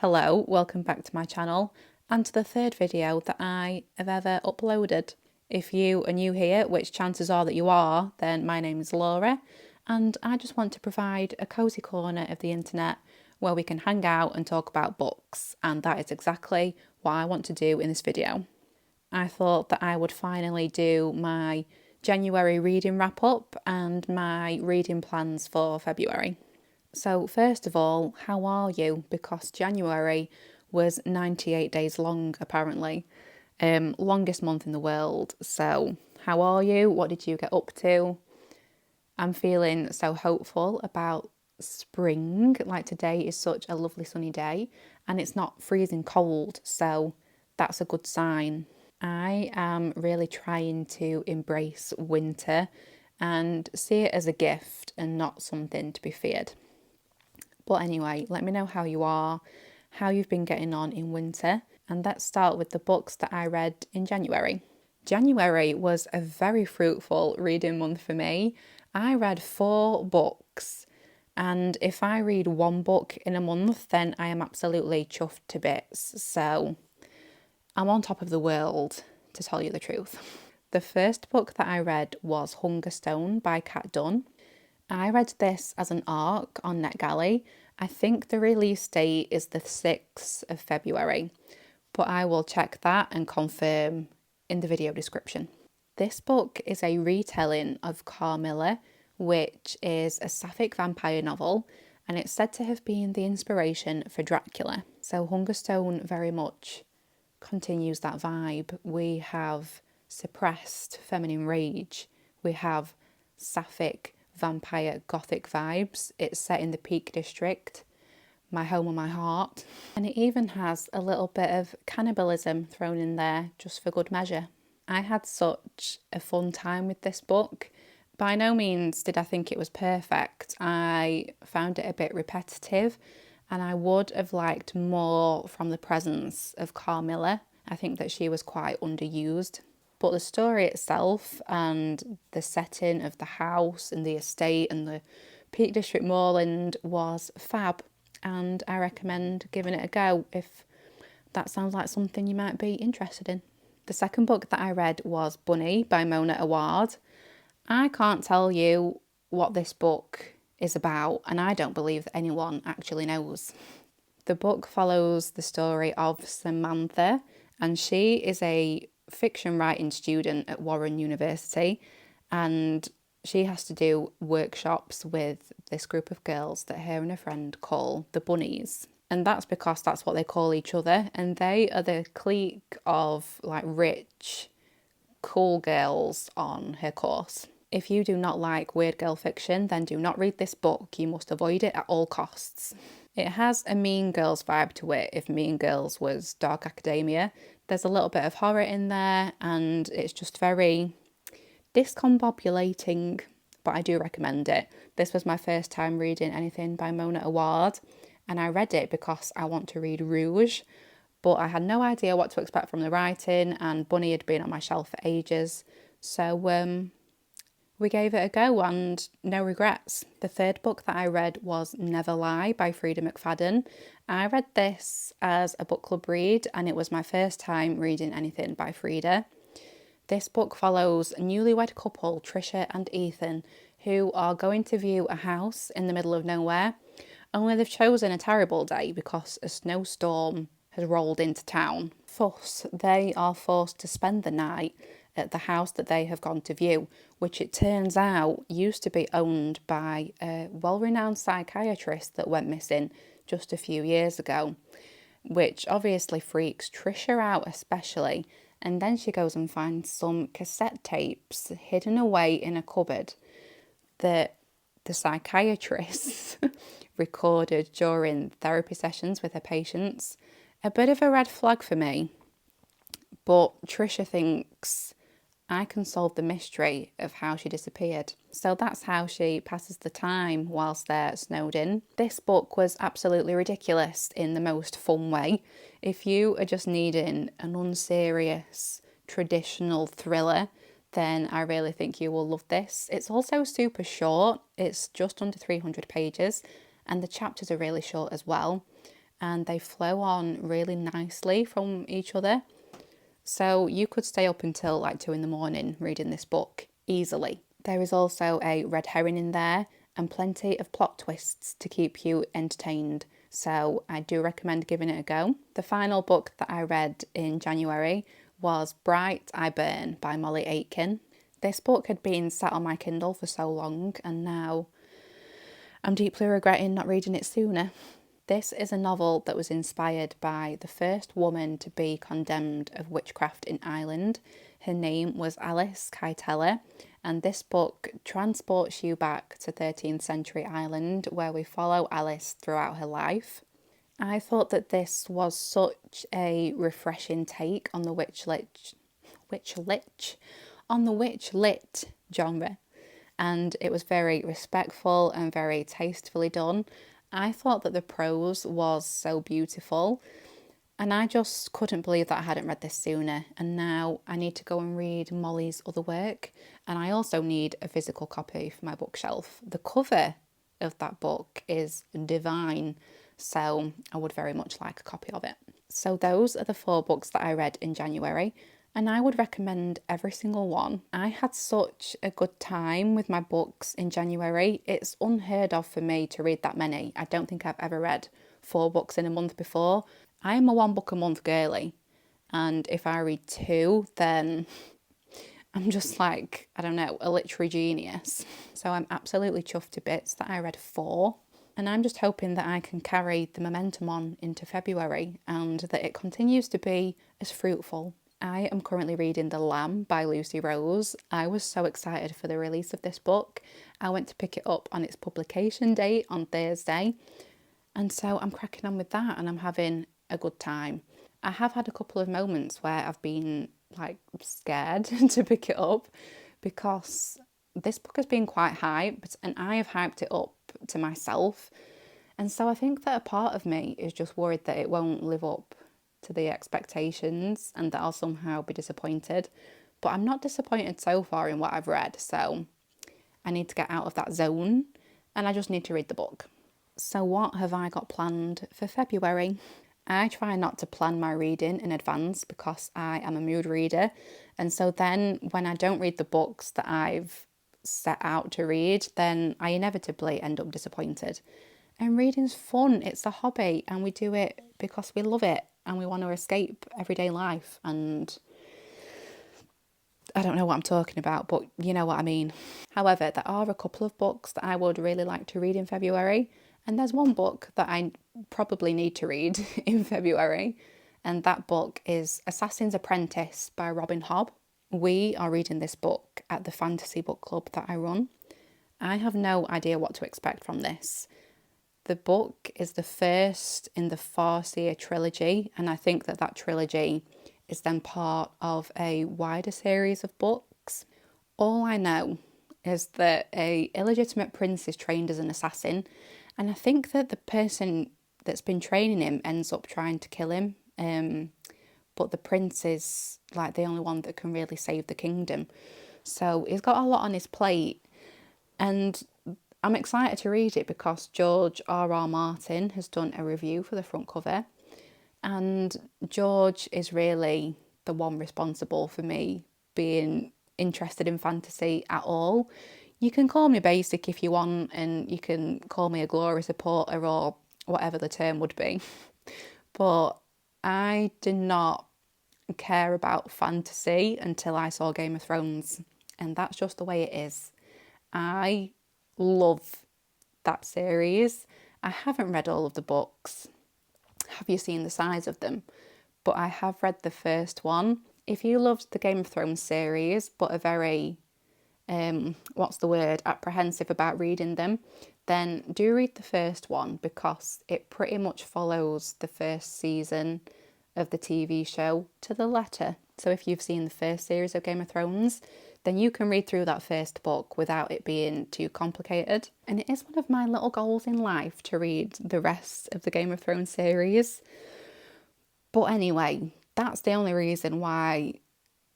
Hello, welcome back to my channel and to the third video that I have ever uploaded. If you are new here, which chances are that you are, then my name is Laura and I just want to provide a cosy corner of the internet where we can hang out and talk about books, and that is exactly what I want to do in this video. I thought that I would finally do my January reading wrap up and my reading plans for February. So first of all, how are you? Because January was 98 days long, apparently. Longest month in the world. So how are you? What did you get up to? I'm feeling so hopeful about spring. Like today is such a lovely sunny day and it's not freezing cold. So that's a good sign. I am really trying to embrace winter and see it as a gift and not something to be feared. But anyway, let me know how you are, how you've been getting on in winter, and let's start with the books that I read in January. January was a very fruitful reading month for me. I read 4 books, and if I read 1 book in a month, then I am absolutely chuffed to bits. So I'm on top of the world, to tell you the truth. The first book that I read was Hungerstone by Katy Dunn. I read this as an ARC on NetGalley. I think the release date is the 6th of February, but I will check that and confirm in the video description. This book is a retelling of Carmilla, which is a sapphic vampire novel, and it's said to have been the inspiration for Dracula. So Hungerstone very much continues that vibe. We have suppressed feminine rage. We have sapphic vampire gothic vibes. It's set in the Peak District, my home and my heart. And it even has a little bit of cannibalism thrown in there just for good measure. I had such a fun time with this book. By no means did I think it was perfect. I found it a bit repetitive and I would have liked more from the presence of Carmilla. I think that she was quite underused. But the story itself and the setting of the house and the estate and the Peak District moorland was fab, and I recommend giving it a go if that sounds like something you might be interested in. The second book that I read was Bunny by Awad. I can't tell you what this book is about, and I don't believe that anyone actually knows. The book follows the story of Samantha, and she is a fiction writing student at Warren University, and she has to do workshops with this group of girls that her and a friend call the Bunnies. And that's because that's what they call each other, and they are the clique of like rich, cool girls on her course. If you do not like weird girl fiction, then do not read this book. You must avoid it at all costs. It has a Mean Girls vibe to it, if Mean Girls was dark academia. There's a little bit of horror in there and it's just very discombobulating, but I do recommend it. This was my first time reading anything by Mona Awad, and I read it because I want to read Rouge, but I had no idea what to expect from the writing, and Bunny had been on my shelf for ages. So we gave it a go and no regrets. The third book that I read was Never Lie by Freida McFadden. I read this as a book club read and it was my first time reading anything by Freida. This book follows a newlywed couple, Trisha and Ethan, who are going to view a house in the middle of nowhere, only they've chosen a terrible day because a snowstorm has rolled into town. Thus, they are forced to spend the night at the house that they have gone to view, which it turns out used to be owned by a well-renowned psychiatrist that went missing just a few years ago, which obviously freaks Trisha out especially, and then she goes and finds some cassette tapes hidden away in a cupboard that the psychiatrist recorded during therapy sessions with her patients. A bit of a red flag for me, but Trisha thinks I can solve the mystery of how she disappeared. So that's how she passes the time whilst they're snowed in. This book was absolutely ridiculous in the most fun way. If you are just needing an unserious, traditional thriller, then I really think you will love this. It's also super short. It's just under 300 pages and the chapters are really short as well. and they flow on really nicely from each other. So you could stay up until like 2 in the morning reading this book easily. There is also a red herring in there and plenty of plot twists to keep you entertained. So I do recommend giving it a go. The final book that I read in January was Bright I Burn by Molly Aitken. This book had been sat on my Kindle for so long, and now I'm deeply regretting not reading it sooner. This is a novel that was inspired by the first woman to be condemned of witchcraft in Ireland. Her name was Alice Kit-ler, and this book transports you back to 13th century Ireland, where we follow Alice throughout her life. I thought that this was such a refreshing take on the witch lit genre, and it was very respectful and very tastefully done. I thought that the prose was so beautiful, and I just couldn't believe that I hadn't read this sooner. And now I need to go and read Molly's other work, and I also need a physical copy for my bookshelf. The cover of that book is divine, so I would very much like a copy of it. So those are the 4 books that I read in January, and I would recommend every single one. I had such a good time with my books in January. It's unheard of for me to read that many. I don't think I've ever read 4 books in a month before. I am a 1 book a month girly, and if I read 2, then I'm just like, I don't know, a literary genius. So I'm absolutely chuffed to bits that I read 4. And I'm just hoping that I can carry the momentum on into February and that it continues to be as fruitful. I am currently reading The Lamb by Lucy Rose. I was so excited for the release of this book. I went to pick it up on its publication date on Thursday. And so I'm cracking on with that and I'm having a good time. I have had a couple of moments where I've been like scared to pick it up because this book has been quite hyped and I have hyped it up to myself. And so I think that a part of me is just worried that it won't live up to the expectations and that I'll somehow be disappointed. But I'm not disappointed so far in what I've read, so I need to get out of that zone and I just need to read the book. So what have I got planned for February? I try not to plan my reading in advance because I am a mood reader, and so then when I don't read the books that I've set out to read, then I inevitably end up disappointed. And reading's fun, it's a hobby, and we do it because we love it and we want to escape everyday life. And I don't know what I'm talking about, but you know what I mean. However, there are a couple of books that I would really like to read in February, and there's one book that I probably need to read in February, and that book is Assassin's Apprentice by Robin Hobb. We are reading this book at the fantasy book club that I run. I have no idea what to expect from this. The book is the first in the Farseer trilogy, and I think that that trilogy is then part of a wider series of books. All I know is that a illegitimate prince is trained as an assassin, and I think that the person that's been training him ends up trying to kill him, but the prince is like the only one that can really save the kingdom. So he's got a lot on his plate, and I'm excited to read it because George R.R. Martin has done a review for the front cover, and George is really the one responsible for me being interested in fantasy at all. You can call me basic if you want, and you can call me a Glory supporter or whatever the term would be. But I did not care about fantasy until I saw Game of Thrones, and that's just the way it is. I love that series. I haven't read all of the books. Have you seen the size of them? But I have read the first one. If you loved the Game of Thrones series but are very apprehensive about reading them, then do read the first one because it pretty much follows the first season of the TV show to the letter. So if you've seen the first series of Game of Thrones, then you can read through that first book without it being too complicated. And it is one of my little goals in life to read the rest of the Game of Thrones series. But anyway, that's the only reason why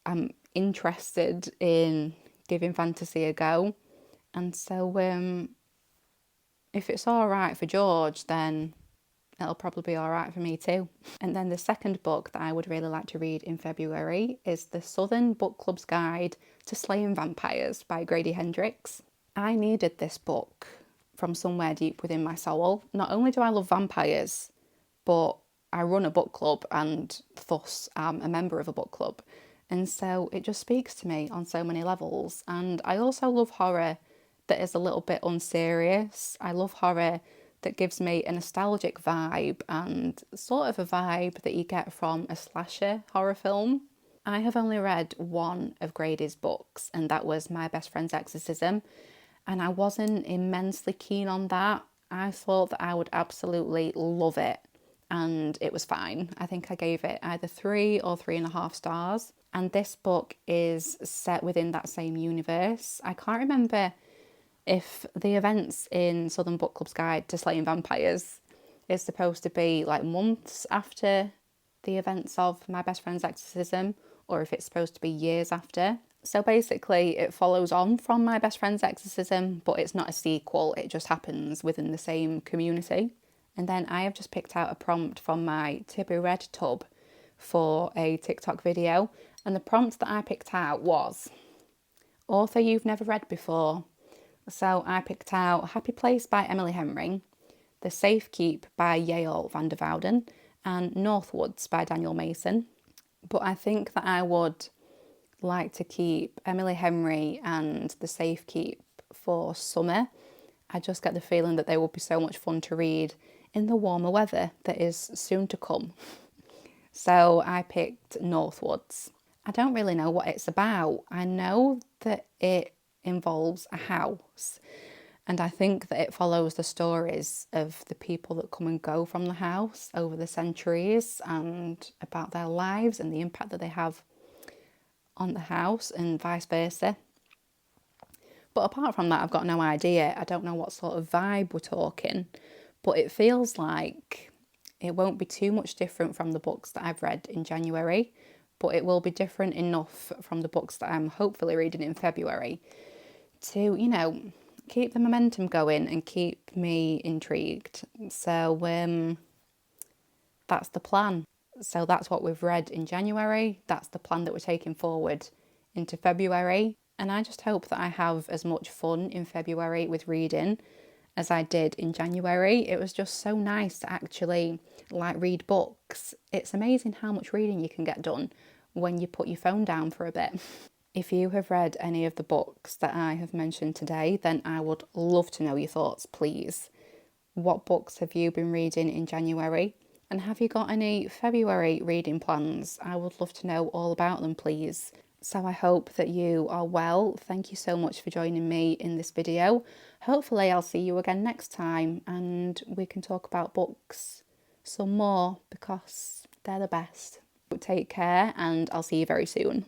I'm interested in giving fantasy a go. And so if it's all right for George, then it'll probably be alright for me too. And then the second book that I would really like to read in February is The Southern Book Club's Guide to Slaying Vampires by Grady Hendrix. I needed this book from somewhere deep within my soul. Not only do I love vampires, but I run a book club and thus am a member of a book club. And so it just speaks to me on so many levels. And I also love horror that is a little bit unserious. I love horror that gives me a nostalgic vibe and sort of a vibe that you get from a slasher horror film. I have only read one of Grady's books, and that was My Best Friend's Exorcism, and I wasn't immensely keen on that. I thought that I would absolutely love it, and it was fine. I think I gave it either 3 or 3.5 stars. And this book is set within that same universe. I can't remember if the events in Southern Book Club's Guide to Slaying Vampires is supposed to be like months after the events of My Best Friend's Exorcism, or if it's supposed to be years after. So basically it follows on from My Best Friend's Exorcism, but it's not a sequel, it just happens within the same community. And then I have just picked out a prompt from my To Be Read tub for a TikTok video, and the prompt that I picked out was author you've never read before. So I picked out Happy Place by Emily Henry, The Safe Keep by Yael van der Wouden, and Northwoods by Daniel Mason. But I think that I would like to keep Emily Henry and The Safe Keep for summer. I just get the feeling that they would be so much fun to read in the warmer weather that is soon to come. So I picked Northwoods. I don't really know what it's about. I know that it involves a house, and I think that it follows the stories of the people that come and go from the house over the centuries and about their lives and the impact that they have on the house and vice versa. But apart from that, I've got no idea. I don't know what sort of vibe we're talking, but it feels like it won't be too much different from the books that I've read in January, but it will be different enough from the books that I'm hopefully reading in February to, keep the momentum going and keep me intrigued. So that's the plan. So that's what we've read in January. That's the plan that we're taking forward into February. And I just hope that I have as much fun in February with reading as I did in January. It was just so nice to actually read books. It's amazing how much reading you can get done when you put your phone down for a bit. If you have read any of the books that I have mentioned today, then I would love to know your thoughts, please. What books have you been reading in January? And have you got any February reading plans? I would love to know all about them, please. So I hope that you are well. Thank you so much for joining me in this video. Hopefully I'll see you again next time and we can talk about books some more because they're the best. Take care and I'll see you very soon.